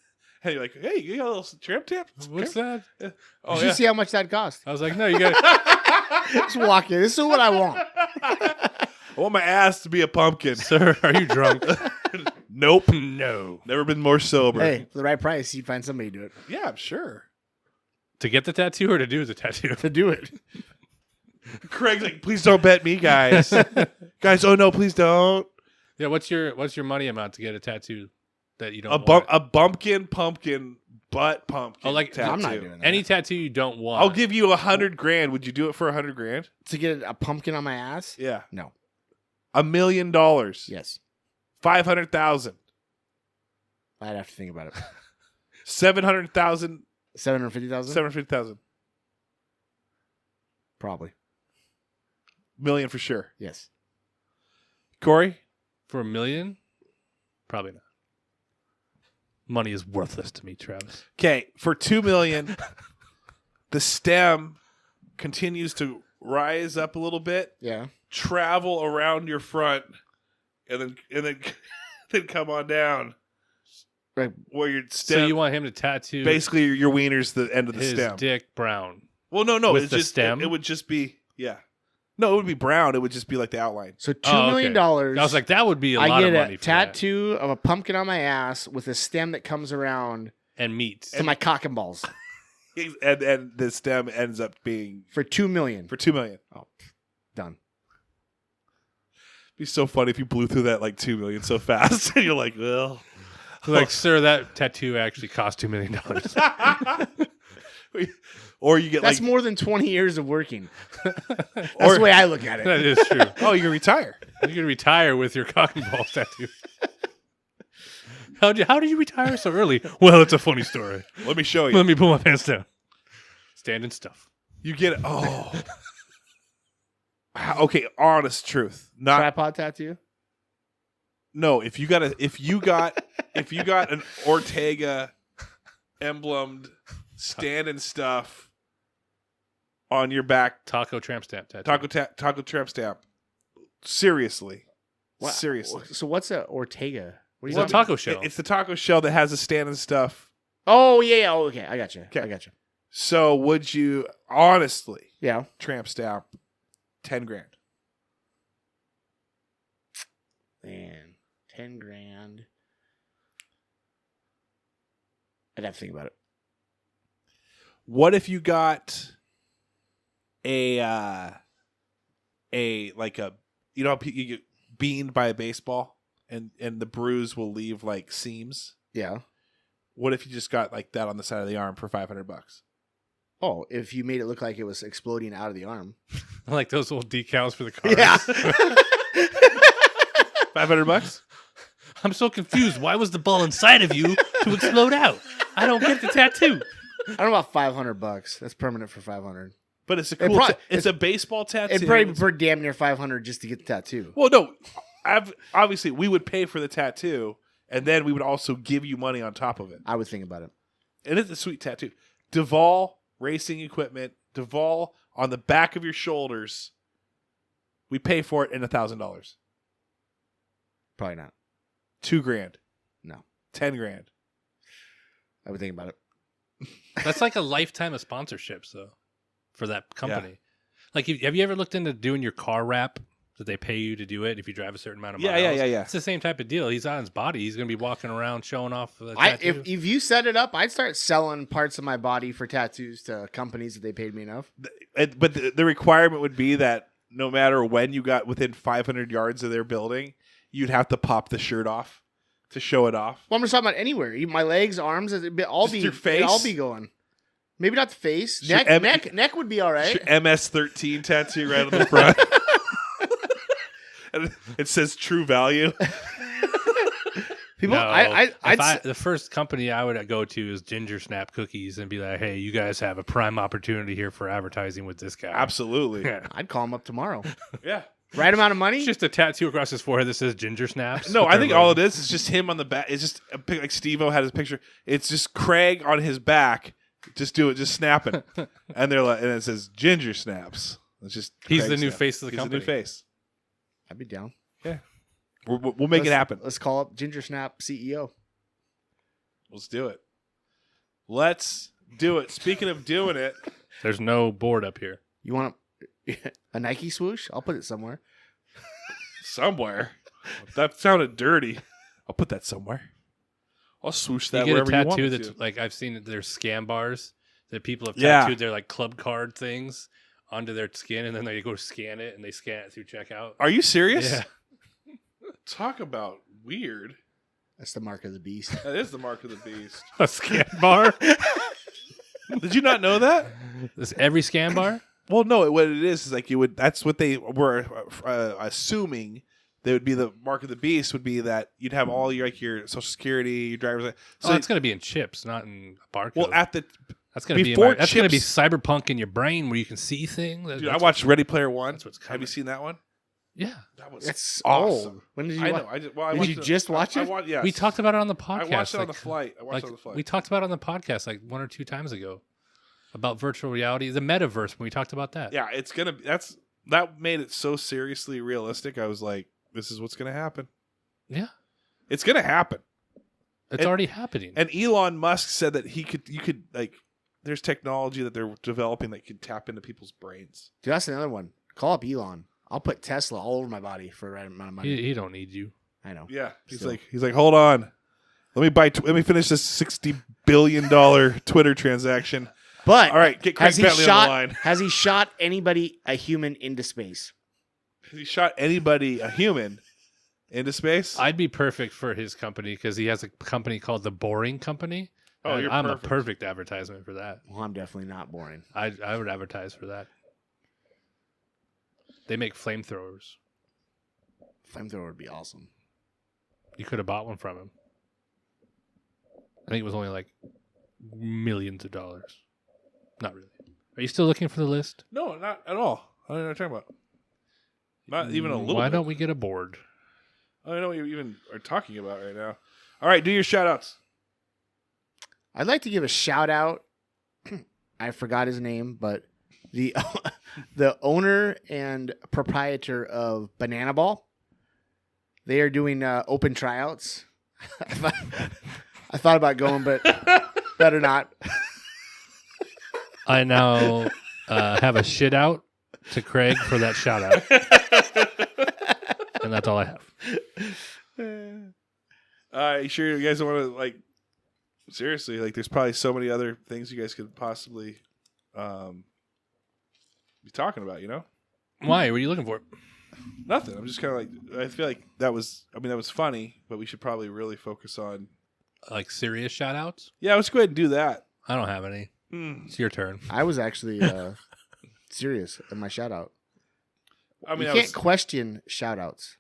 And you're like, hey, you got a little tramp stamp? What's that? Oh, you should see how much that cost. I was like, no, you got Just walk in. This is what I want. I want my ass to be a pumpkin. sir, are you drunk? Nope. No. Never been more sober. Hey, for the right price, you'd find somebody to do it. Yeah, I'm sure. To get the tattoo or to do the tattoo? To do it. Craig's like, please don't bet me, guys. Guys, oh no, please don't. Yeah, what's your money amount to get a tattoo that you don't A want? pumpkin butt pumpkin. Oh, like, tattoo. I'm not doing that. Any tattoo you don't want. I'll give you $100,000. Would you do it for $100,000? To get a pumpkin on my ass? Yeah. No. $1 million. Yes. 500,000. I'd have to think about it. 700,000. 750,000? 750,000. Probably. Million for sure. Yes. Corey? For $1 million? Probably not. Money is worthless to me, Travis. Okay, for $2 million, the stem continues to rise up a little bit, Yeah. travel around your front, and then then come on down. Right. Where your stem, So you want him to tattoo basically your wiener's the end of the his stem. dick brown? Well, no, with it's the just stem? It would just be No, it would be brown. It would just be like the outline. So Oh, $2 okay. million. I was like, that would be a I lot get of money a for that. tattoo of a pumpkin on my ass with a stem that comes around And meats. to my cock and balls And the stem ends up being for $2 million. for $2 million. Oh, done. It'd be so funny if you blew through that like $2 million so fast, and you're like, well, Like, sir, that tattoo actually cost $2 million. or you get That's like, more than 20 years of working. That's Or- the way I look at it. That is true. oh, you can retire. You can retire with your cock and balls tattoo. How did you retire so early? Well, it's a funny story. Let me show you. Let me pull my pants down. Standing stuff. You get it. Oh, okay. Honest truth. Not Tripod tattoo? no. If you got an Ortega emblemed standing stuff on your back, Taco tramp stamp tattoo. taco tramp stamp. Seriously, What? seriously. So what's a Ortega? What are you It's a talking taco shell. It's the taco shell that has a standing stuff. Oh, yeah. Oh, okay. I got you. Okay. I got you. So would you honestly Yeah. tramp stamp $10,000? Man, 10 grand. I'd have to think about it. What if you got a you know how you get beaned by a baseball and the bruise will leave like seams? Yeah. What if you just got like that on the side of the arm for $500? Oh, if you made it look like it was exploding out of the arm. Like those little decals for the cars. Yeah. $500? I'm so confused. Why was the ball inside of you to explode out? I don't get the tattoo. I don't know about $500. That's permanent for $500. But it's a It cool. probably- it's a baseball tattoo. It'd probably be pretty damn near $500 just to get the tattoo. Well, no. Obviously, we would pay for the tattoo, and then we would also give you money on top of it. I would think about it. And it's a sweet tattoo. Duval Racing Equipment. Duval on the back of your shoulders. We pay for it in $1,000. Probably not. $2,000. No. $10,000. I would think about it. That's like a lifetime of sponsorships, though, for that company. Like, have you ever looked into doing your car wrap? That they pay you to do it if you drive a certain amount of miles. Yeah. It's the same type of deal. He's on his body. He's going to be walking around showing off the If tattoo. you set it up, I'd start selling parts of my body for tattoos to companies that they paid me enough. But the requirement would be that no matter when you got within 500 yards of their building, you'd have to pop the shirt off to show it off. Well, I'm just talking about anywhere. Even my legs, arms, it'd all Just be your face? it'd all be going. Maybe not the face. Just your Neck would be all It's right. your MS-13 tattoo right on the front. And it says True Value. People, No, I'd the first company I would go to is Ginger Snap Cookies and be like, hey, you guys have a prime opportunity here for advertising with this guy. Absolutely. Yeah. I'd call him up tomorrow. Yeah. Right amount of money. It's just a tattoo across his forehead that says Ginger Snaps. No, with I their think all logo. it is just him on the back. It's just a pic, like Steve-O had his picture. It's just Craig on his back. Just snapping. And they're like, and it says Ginger Snaps. It's just He's Craig the new Snaps. face of the He's company. the new face. I'd be down. We'll make it happen. Let's call up Ginger Snap CEO. Let's do it. Let's do it. Speaking of doing it, There's no board up here. You want a Nike swoosh? I'll put it somewhere. somewhere. That sounded dirty. I'll put that somewhere. I'll swoosh that You get a wherever you want tattoo me that's to. like I've seen that there's scam bars that people have Yeah. tattooed their like club card things onto their skin, and then they go scan it and they scan it through checkout. Are you serious? Yeah, Talk about weird. That's the mark of the beast. That is the mark of the beast. a scan bar. Did you not know that? Is every scan bar? Well, no. What it is like you would. That's what they were assuming. They would be the mark of the beast. Would be that you'd have all your like your social security, your driver's license. So it's going to be in chips, not in a barcode. well at the that's going to be before that's going to be chips- cyberpunk in your brain where you can see things. dude. That's I watched Ready Player One. that's what's Have coming. you seen that one? Yeah, That was It's awesome. old. When did you I watch? know. I just, well, I Did watched you just watch I it? watched, yes. we talked about it on the I podcast. watched it on the like- flight. I watched like, it on the flight. we talked about it on the podcast like 1 or 2 times ago about virtual reality, the metaverse. When we talked about that, Yeah, it's gonna. That made it so seriously realistic. I was like, this is what's gonna happen. yeah, It's gonna happen. it's And- already happening. And Elon Musk said that you could like, there's technology that they're developing that could tap into people's brains. Dude, that's another one. Call up Elon. I'll put Tesla all over my body for the right amount of money. He don't need you. I know. Yeah, he's Still. like, hold on, let me finish this $60 billion Twitter transaction. But All right, get Craig has he Bentley on the line. Has he shot anybody, a human, into space? Has he shot anybody, a human, into space? I'd be perfect for his company because he has a company called the Boring Company. Oh, And you're I'm perfect. a perfect advertisement for that. Well, I'm definitely not boring. I would advertise for that. They make flamethrowers. Flamethrower would be awesome. You could have bought one from him. I think it was only like millions of dollars. Not really. Are you still looking for the list? No, not at all. I don't know what you're talking about. Not even a little. Why bit. don't we get a board? I don't know what you even are talking about right now. All right, do your shout outs. I'd like to give a shout out. I forgot his name, but the the owner and proprietor of Banana Ball. They are doing open tryouts. I thought about going, but better not. I now have a shit out to Craig for that shout out. And that's all I have. You sure you guys don't want to like? Seriously, like, there's probably so many other things you guys could possibly be talking about. You know, Why? What are you looking for? nothing. I'm just kind of like, I feel like that was. I mean, that was funny, but we should probably really focus on. Like serious shout outs? Yeah, let's go ahead and do that. I don't have any. It's your turn. I was actually serious in my shout out. I mean, you I can't was, question shout outs.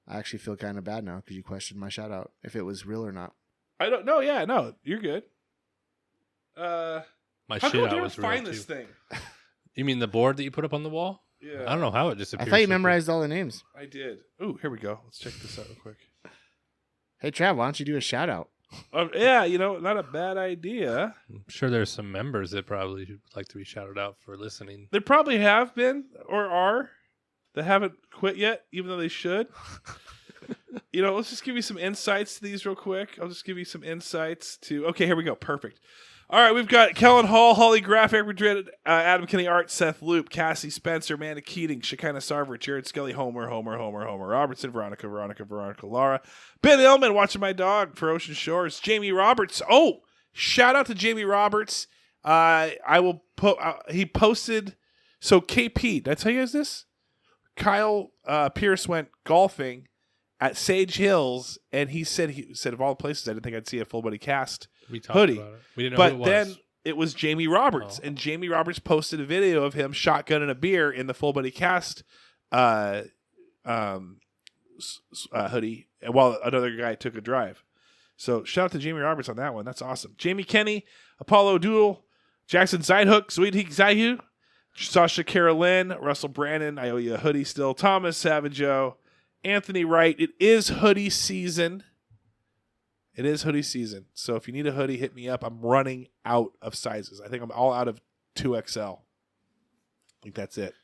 I actually feel kind of bad now because you questioned my shout out if it was real or not. I don't know. Yeah, no, you're good. My How shit come you out never was real find too. this thing? You mean the board that you put up on the wall? Yeah, I don't know how it I disappeared. thought you so quick. memorized all the names. I did. Ooh, here we go. Let's check this out real quick. Hey, Trav, why don't you do a shout out? Yeah, you know, not a bad idea. I'm sure there's some members that probably would like to be shouted out for listening. There probably have been or are that haven't quit yet, even though they should. You know, let's just give you some insights to these real quick. I'll just give you some insights to. Okay, here we go. Perfect. All right, we've got Kellen Hall, Holly Graff, Eric Madrid, Adam Kenny Art, Seth Loop, Cassie Spencer, Amanda Keating, Shekinah Sarver, Jared Skelly, Homer, Robertson, Veronica, Laura, Ben Illman, watching my dog for Ocean Shores, Jamie Roberts. Oh, shout out to Jamie Roberts. I will put. He posted. So KP, did I tell you guys this? Kyle Pierce went golfing at Sage Hills, and he said of all places, I didn't think I'd see a full body cast We talked hoodie. about it. We didn't know But who it was. then it was Jamie Roberts, Oh. and Jamie Roberts posted a video of him shotgunning a beer in the full body cast hoodie, while another guy took a drive. So shout out to Jamie Roberts on that one. That's awesome. Jamie Kenny, Apollo Doodle, Jackson Zidehook, Sweet Heek Zaihu, Sasha Carolyn, Russell Brandon, I owe you a hoodie still, Thomas Savageau, Anthony Wright. It is hoodie season. It is hoodie season. So if you need a hoodie, hit me up. I'm running out of sizes. I think I'm all out of 2XL. I think that's it.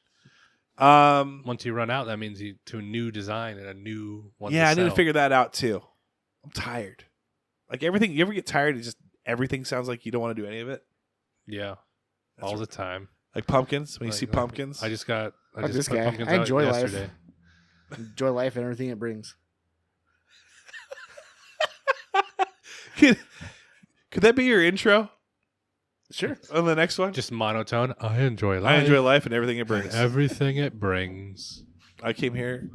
Once you run out, that means you to a new design and a new one. Yeah, I need to sell. figure that out too. I'm tired. Like everything, you ever get tired and just everything sounds like you don't want to do any of it? Yeah, That's all the time. Like pumpkins, when you Like- see like, pumpkins. I just got. I I'm just this put guy. pumpkins I out enjoy life. yesterday. Enjoy life and everything it brings. Could that be your intro Sure. on the next one? Just monotone. I enjoy life. I enjoy life and everything it brings. everything it brings. I came here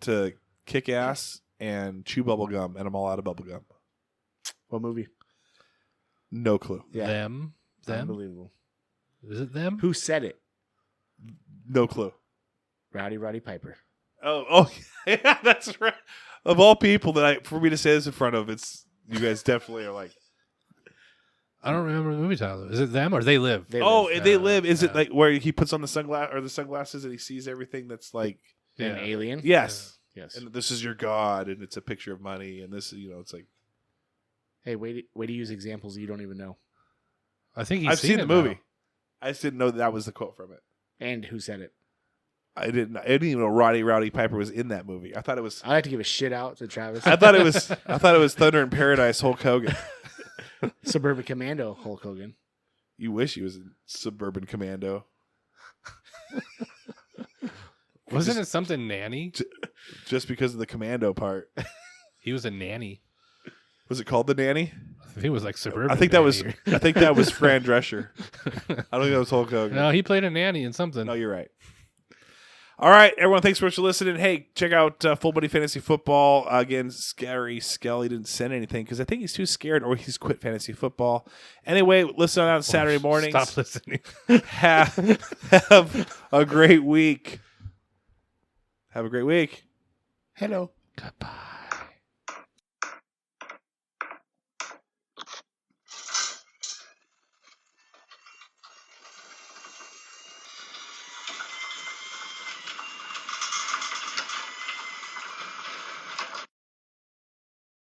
to kick ass and chew bubble gum, and I'm all out of bubble gum. What movie? No clue. Yeah. Them. Unbelievable. Is it them? Who said it? No clue. Roddy Piper. Oh, yeah, that's right. Of all people for me to say this in front of, it's you guys definitely are like, I don't remember the movie title. Is it them or They Live? They oh, live. and they live. Is it Yeah. like where he puts on the sunglasses and he sees everything that's like, An Yeah. alien? yes, Yes. and this is your god, and it's a picture of money, and this, it's like Hey, way to use examples you don't even know. I think he's I've seen the it movie. now. I just didn't know that was the quote from it. And who said it? I didn't even know Rowdy Piper was in that movie. I thought it was. I like to give a shit out to Travis. I thought it was Thunder in Paradise Hulk Hogan. Suburban Commando Hulk Hogan. You wish he was in Suburban Commando. Wasn't it something nanny? Just because of the commando part. He was a nanny. Was it called The Nanny? I think it was like suburban. I think that was nanny. Fran Drescher. I don't think that was Hulk Hogan. No, he played a nanny in something. No, you're right. All right, everyone, thanks so much for listening. Hey, check out Full Buddy Fantasy Football. Again, Scary Skelly didn't send anything because I think he's too scared or he's quit fantasy football. Anyway, listen on Saturday mornings. Stop listening. Have a great week. Have a great week. Hello. Goodbye.